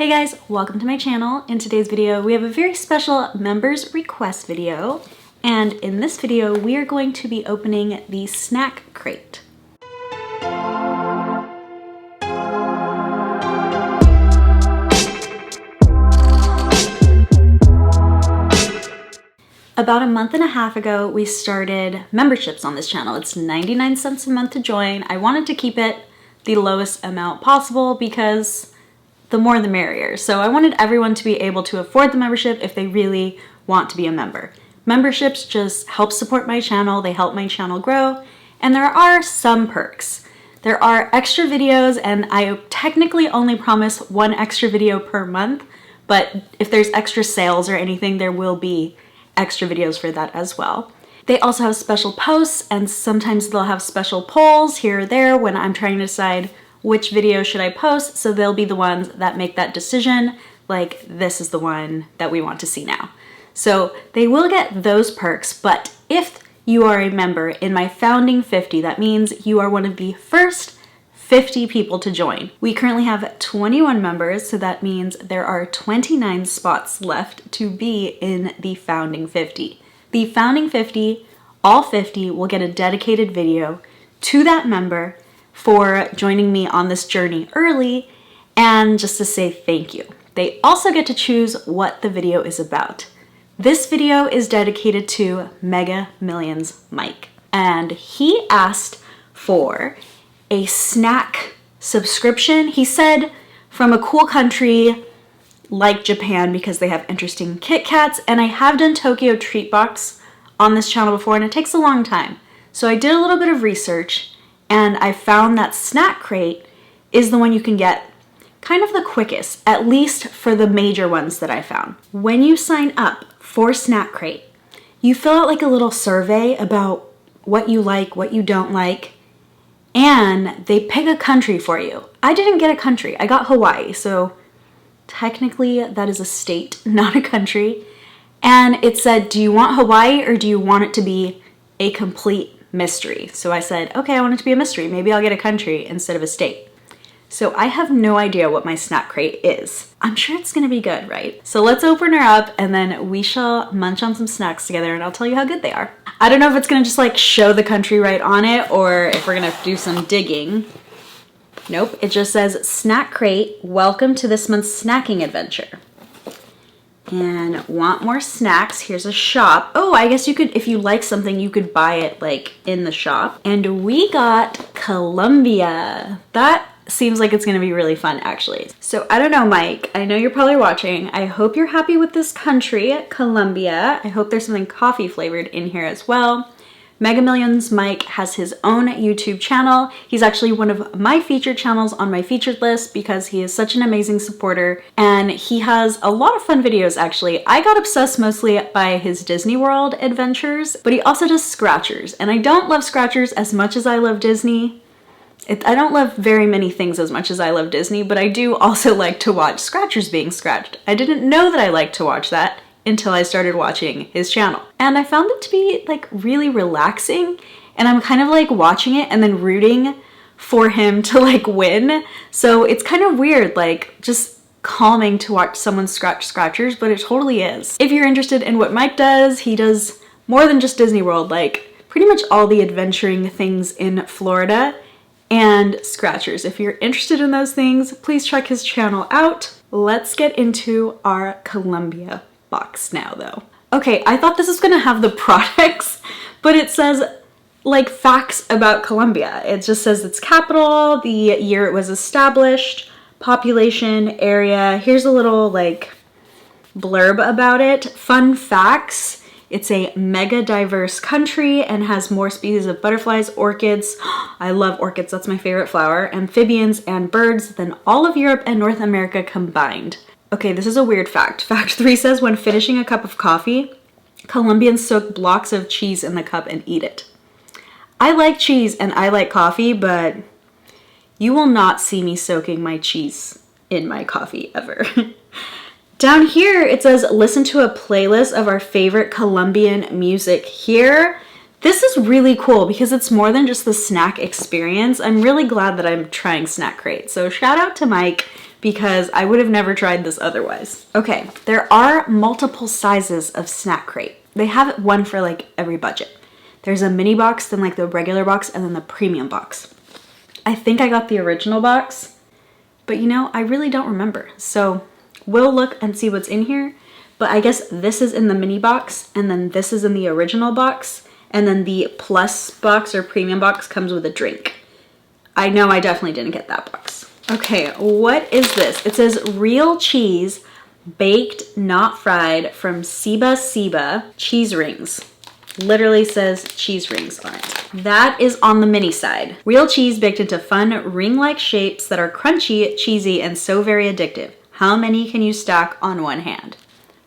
Hey guys, welcome to my channel. In today's video, we have a very special members request video. And in this video, we are going to be opening the snack crate. About a month and a half ago, we started memberships on this channel. It's 99 cents a month to join. I wanted to keep it the lowest amount possible because the more the merrier. So I wanted everyone to be able to afford the membership if they really want to be a member. Memberships just help support my channel, they help my channel grow, and there are some perks. There are extra videos, and I technically only promise one extra video per month, but if there's extra sales or anything, there will be extra videos for that as well. They also have special posts, and sometimes they'll have special polls here or there when I'm trying to decide which video should I post, so they'll be the ones that make that decision, like this is the one that we want to see now. So they will get those perks, but if you are a member in my founding 50, that means you are one of the first 50 people to join. We currently have 21 members, so that means there are 29 spots left to be in the founding 50. The founding 50, all 50, will get a dedicated video to that member for joining me on this journey early and just to say thank you. They also get to choose what the video is about. This video is dedicated to Mega Millions Mike, and he asked for a snack subscription. He said from a cool country like Japan because they have interesting Kit Kats, and I have done Tokyo Treat Box on this channel before and it takes a long time. So I did a little bit of research and I found that Snack Crate is the one you can get kind of the quickest, at least for the major ones that I found. When you sign up for Snack Crate, you fill out like a little survey about what you like, what you don't like, and they pick a country for you. I didn't get a country, I got Hawaii, so technically that is a state, not a country. And it said, do you want Hawaii or do you want it to be a complete mystery? So I said, okay, I want it to be a mystery. Maybe I'll get a country instead of a state. So I have no idea what my snack crate is. I'm sure it's gonna be good, right? So let's open her up and then we shall munch on some snacks together and I'll tell you how good they are. I don't know if it's gonna just like show the country right on it or if we're gonna do some digging. Nope, it just says Snack Crate, welcome to this month's snacking adventure. And want more snacks, here's a shop. Oh, I guess you could, if you like something, you could buy it like in the shop. And we got Colombia. That seems like it's gonna be really fun actually. So I don't know, Mike, I know you're probably watching. I hope you're happy with this country, Colombia. I hope there's something coffee flavored in here as well. Mega Millions Mike has his own YouTube channel. He's actually one of my featured channels on my featured list because he is such an amazing supporter and he has a lot of fun videos actually. I got obsessed mostly by his Disney World adventures, but he also does scratchers, and I don't love scratchers as much as I love Disney. I don't love very many things as much as I love Disney, but I do also like to watch scratchers being scratched. I didn't know that I liked to watch that until I started watching his channel. And I found it to be like really relaxing, and I'm kind of like watching it and then rooting for him to like win. So it's kind of weird, like just calming to watch someone scratch scratchers, but it totally is. If you're interested in what Mike does, he does more than just Disney World, like pretty much all the adventuring things in Florida and scratchers. If you're interested in those things, please check his channel out. Let's get into our Colombia box now though. Okay, I thought this was gonna have the products, but it says like facts about Colombia. It just says its capital, the year it was established, population, area. Here's a little like blurb about it. Fun facts. It's a mega diverse country and has more species of butterflies, orchids. I love orchids, that's my favorite flower. Amphibians and birds than all of Europe and North America combined. Okay, this is a weird fact. Fact 3 says when finishing a cup of coffee, Colombians soak blocks of cheese in the cup and eat it. I like cheese and I like coffee, but you will not see me soaking my cheese in my coffee ever. Down here, it says listen to a playlist of our favorite Colombian music here. This is really cool because it's more than just the snack experience. I'm really glad that I'm trying Snack Crate. So shout out to Mike because I would have never tried this otherwise. Okay, there are multiple sizes of snack crate. They have one for like every budget. There's a mini box, then like the regular box, and then the premium box. I think I got the original box, but you know, I really don't remember. So we'll look and see what's in here. But I guess this is in the mini box, and then this is in the original box, and then the plus box or premium box comes with a drink. I know I definitely didn't get that box. Okay, what is this? It says real cheese, baked, not fried, from Seba cheese rings. Literally says cheese rings on it. That is on the mini side. Real cheese baked into fun ring-like shapes that are crunchy, cheesy, and so very addictive. How many can you stack on one hand?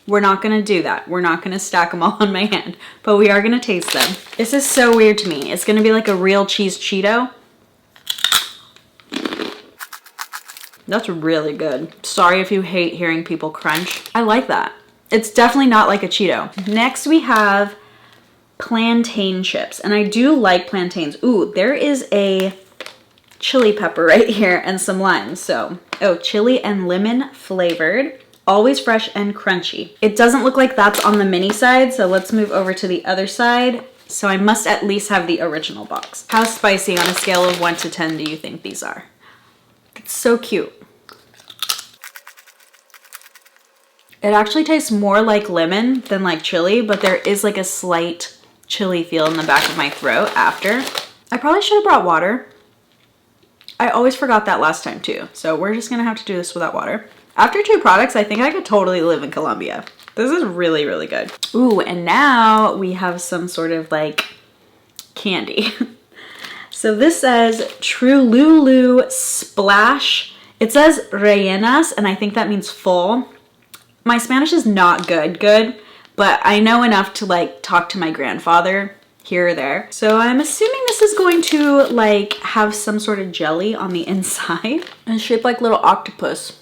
We're not gonna do that. We're not gonna stack them all on my hand, but we are gonna taste them. This is so weird to me. It's gonna be like a real cheese Cheeto. That's really good. Sorry if you hate hearing people crunch. I like that. It's definitely not like a Cheeto. Next we have plantain chips, and I do like plantains. Ooh, there is a chili pepper right here and some lime. So, oh, chili and lemon flavored. Always fresh and crunchy. It doesn't look like that's on the mini side, so let's move over to the other side. So I must at least have the original box. How spicy on a scale of 1 to 10 do you think these are? It's so cute. It actually tastes more like lemon than like chili, but there is like a slight chili feel in the back of my throat after. I probably should have brought water. I always forgot that last time too, so we're just gonna have to do this without water. After 2 products, I think I could totally live in Colombia. This is really, really good. Ooh, and now we have some sort of like candy. So this says Trululu Splash. It says rellenas, and I think that means full. My Spanish is not good, but I know enough to like talk to my grandfather here or there. So I'm assuming this is going to like have some sort of jelly on the inside and shaped like little octopus.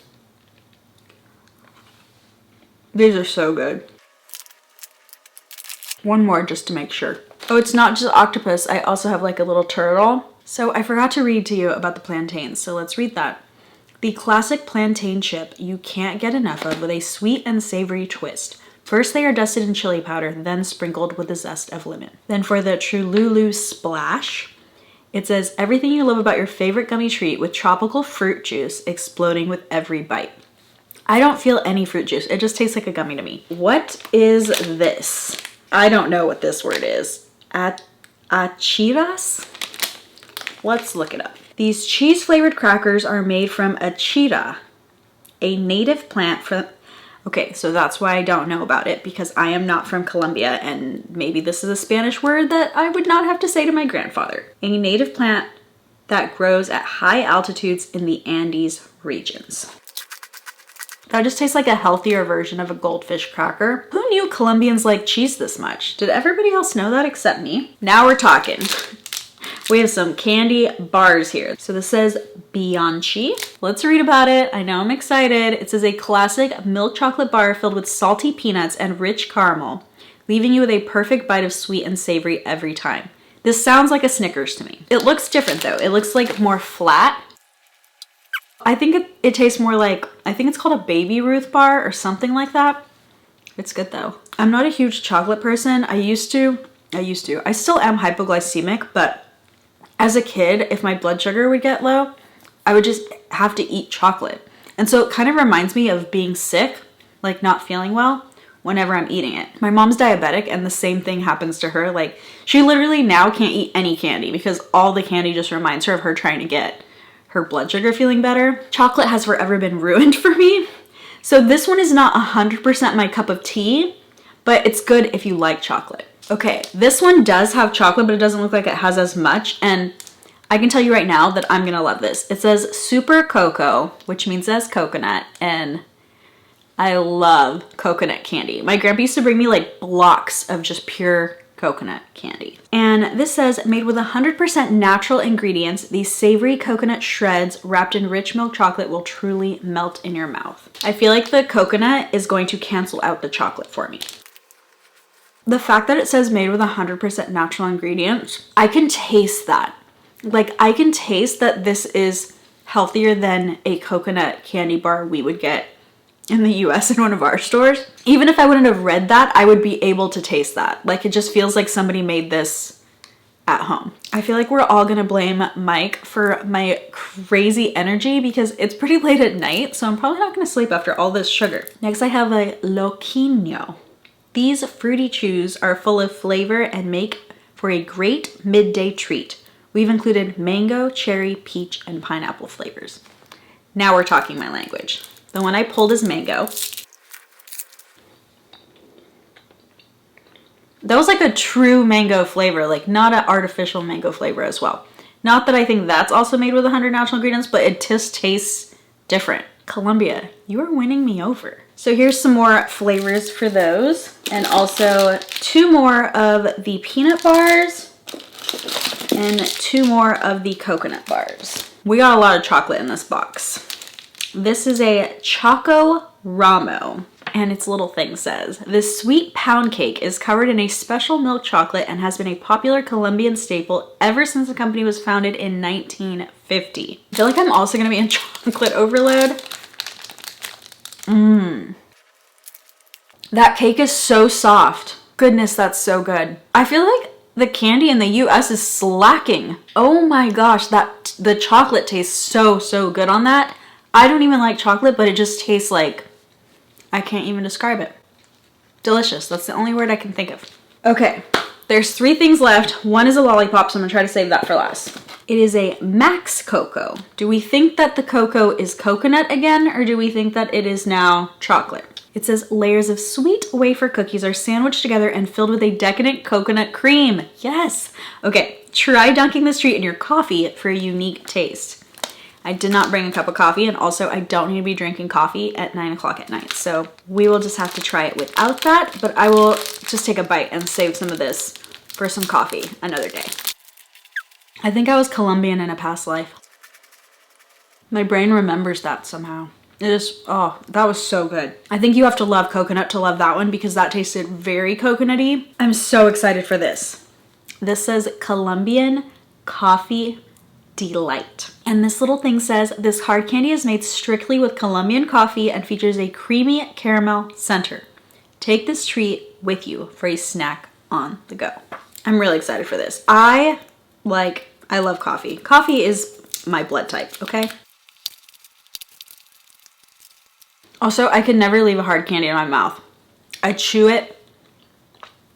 These are so good. One more just to make sure. Oh, it's not just octopus. I also have like a little turtle. So I forgot to read to you about the plantains. So let's read that. The classic plantain chip you can't get enough of with a sweet and savory twist. First they are dusted in chili powder, then sprinkled with the zest of lemon. Then for the Trululu Splash, it says everything you love about your favorite gummy treat with tropical fruit juice exploding with every bite. I don't feel any fruit juice. It just tastes like a gummy to me. What is this? I don't know what this word is. Achiras? Let's look it up. These cheese-flavored crackers are made from achira, a native plant from... Okay, so that's why I don't know about it, because I am not from Colombia, and maybe this is a Spanish word that I would not have to say to my grandfather. A native plant that grows at high altitudes in the Andes regions. That just tastes like a healthier version of a goldfish cracker. Who knew Colombians like cheese this much? Did everybody else know that except me? Now we're talking. We have some candy bars here. So this says Bianchi. Let's read about it. I know I'm excited. It says a classic milk chocolate bar filled with salty peanuts and rich caramel, leaving you with a perfect bite of sweet and savory every time. This sounds like a Snickers to me. It looks different though. It looks like more flat. I think it tastes more like, I think it's called a Baby Ruth bar or something like that. It's good though. I'm not a huge chocolate person. I still am hypoglycemic, but as a kid, if my blood sugar would get low, I would just have to eat chocolate. And so it kind of reminds me of being sick, like not feeling well, whenever I'm eating it. My mom's diabetic and the same thing happens to her. Like she literally now can't eat any candy because all the candy just reminds her of her trying to get her blood sugar feeling better. Chocolate has forever been ruined for me. So this one is not 100% my cup of tea, but it's good if you like chocolate. Okay, this one does have chocolate, but it doesn't look like it has as much. And I can tell you right now that I'm gonna love this. It says Super Cocoa, which means it has coconut, and I love coconut candy. My grandpa used to bring me like blocks of just pure coconut candy. And this says, made with 100% natural ingredients, these savory coconut shreds wrapped in rich milk chocolate will truly melt in your mouth. I feel like the coconut is going to cancel out the chocolate for me. The fact that it says made with 100% natural ingredients, I can taste that. Like I can taste that this is healthier than a coconut candy bar we would get in the US in one of our stores. Even if I wouldn't have read that, I would be able to taste that. Like, it just feels like somebody made this at home. I feel like we're all gonna blame Mike for my crazy energy because it's pretty late at night, so I'm probably not gonna sleep after all this sugar. Next I have a loquinho. These fruity chews are full of flavor and make for a great midday treat. We've included mango, cherry, peach, and pineapple flavors. Now we're talking my language. The one I pulled is mango. That was like a true mango flavor, like not an artificial mango flavor as well. Not that I think that's also made with 100 natural ingredients, but it just tastes different. Colombia, you are winning me over. So here's some more flavors for those, and also 2 more of the peanut bars and 2 more of the coconut bars. We got a lot of chocolate in this box. This is a Choco Ramo, and its little thing says, this sweet pound cake is covered in a special milk chocolate and has been a popular Colombian staple ever since the company was founded in 1950. I feel like I'm also gonna be in chocolate overload. That cake is so soft. Goodness, that's so good. I feel like the candy in the US is slacking. Oh my gosh, the chocolate tastes so good on that. I don't even like chocolate, but it just tastes like, I can't even describe it. Delicious. That's the only word I can think of. Okay, there's 3 things left. One is a lollipop, so I'm gonna try to save that for last. It is a Max Cocoa. Do we think that the cocoa is coconut again, or do we think that it is now chocolate? It says layers of sweet wafer cookies are sandwiched together and filled with a decadent coconut cream. Yes. Okay, try dunking this treat in your coffee for a unique taste. I did not bring a cup of coffee, and also I don't need to be drinking coffee at 9 o'clock at night. So we will just have to try it without that, but I will just take a bite and save some of this for some coffee another day. I think I was Colombian in a past life. My brain remembers that somehow. It is, oh, that was so good. I think you have to love coconut to love that one because that tasted very coconutty. I'm so excited for this. This says Colombian Coffee Delight. And this little thing says, this hard candy is made strictly with Colombian coffee and features a creamy caramel center. Take this treat with you for a snack on the go. I'm really excited for this. I love coffee. Coffee is my blood type, okay? Also, I could never leave a hard candy in my mouth. I chew it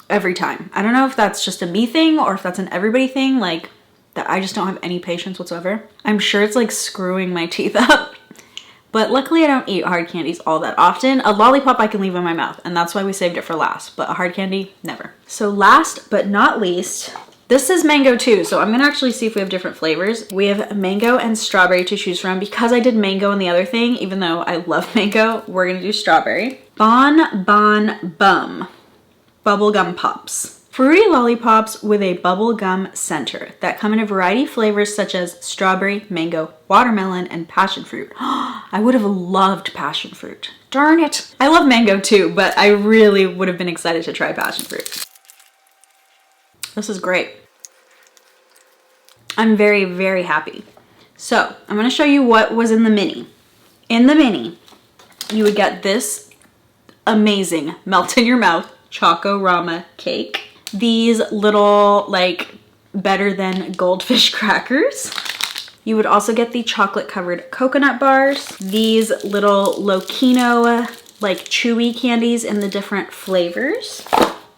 every time. I don't know if that's just a me thing or if that's an everybody thing, like that I just don't have any patience whatsoever. I'm sure it's like screwing my teeth up. But luckily I don't eat hard candies all that often. A lollipop I can leave in my mouth, and that's why we saved it for last, but a hard candy, never. So last but not least, this is mango too, so I'm gonna actually see if we have different flavors. We have mango and strawberry to choose from. Because I did mango in the other thing, even though I love mango, we're gonna do strawberry. Bon Bon Bum Bubblegum Pops. Fruity lollipops with a bubblegum center that come in a variety of flavors such as strawberry, mango, watermelon, and passion fruit. I would have loved passion fruit. Darn it. I love mango too, but I really would have been excited to try passion fruit. This is great. I'm very, very happy. So I'm gonna show you what was in the mini. In the mini, you would get this amazing melt in your mouth Choco Rama cake. These little like better than goldfish crackers. You would also get the chocolate covered coconut bars. These little Loquino like chewy candies in the different flavors.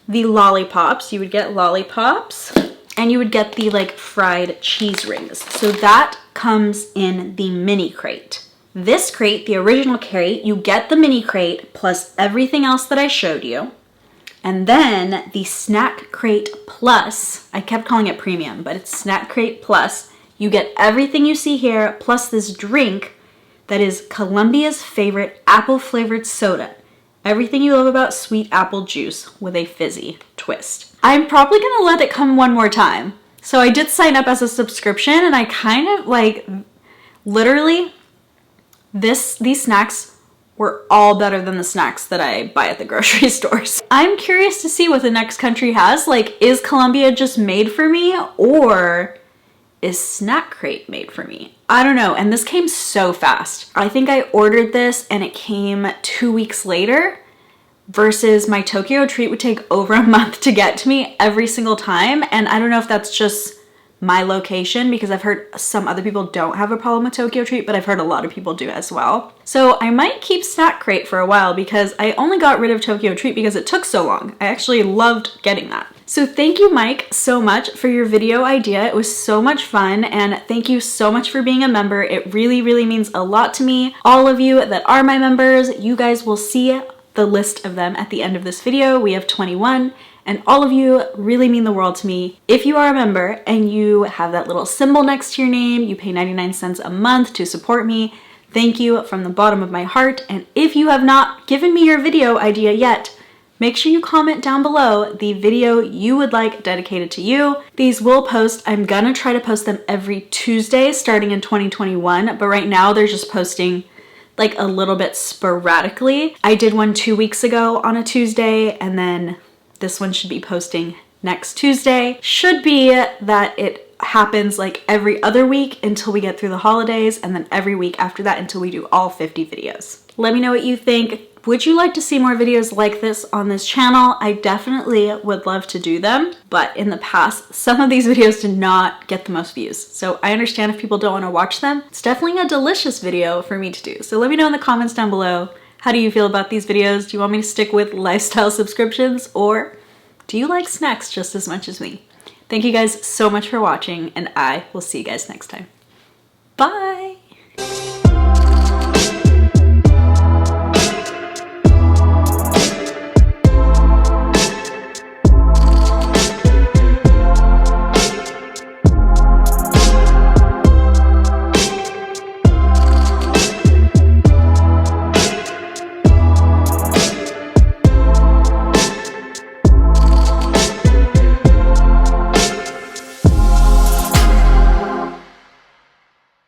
The lollipops, you would get lollipops, and you would get the like fried cheese rings. So that comes in the mini crate. This crate, the original crate, you get the mini crate plus everything else that I showed you. And then the Snack Crate Plus, I kept calling it premium, but it's Snack Crate Plus. You get everything you see here, plus this drink that is Colombia's favorite apple flavored soda. Everything you love about sweet apple juice with a fizzy twist. I'm probably gonna let it come one more time. So I did sign up as a subscription, and I kind of like, literally, these snacks were all better than the snacks that I buy at the grocery stores. I'm curious to see what the next country has. Like, is Colombia just made for me, or is Snack Crate made for me? I don't know, and this came so fast. I think I ordered this and it came 2 weeks later, versus my Tokyo treat would take over a month to get to me every single time. And I don't know if that's just my location, because I've heard some other people don't have a problem with Tokyo treat, but I've heard a lot of people do as well. So I might keep Snack Crate for a while, because I only got rid of Tokyo treat because it took so long. I actually loved getting that. So thank you, Mike, so much for your video idea. It was so much fun, and thank you so much for being a member. It really, really means a lot to me. All of you that are my members, you guys will see the list of them at the end of this video. We have 21. And all of you really mean the world to me. If you are a member and you have that little symbol next to your name, you pay 99 cents a month to support me, thank you from the bottom of my heart. And if you have not given me your video idea yet, make sure you comment down below the video you would like dedicated to you. These will post. I'm gonna try to post them every Tuesday starting in 2021, but right now they're just posting like a little bit sporadically. I did one 2 weeks ago on a Tuesday, and then this one should be posting next Tuesday. Should be that it happens like every other week until we get through the holidays, and then every week after that until we do all 50 videos. Let me know what you think. Would you like to see more videos like this on this channel? I definitely would love to do them, but in the past, some of these videos did not get the most views. So I understand if people don't want to watch them. It's definitely a delicious video for me to do. So let me know in the comments down below. How do you feel about these videos? Do you want me to stick with lifestyle subscriptions, or do you like snacks just as much as me? Thank you guys so much for watching, and I will see you guys next time. Bye!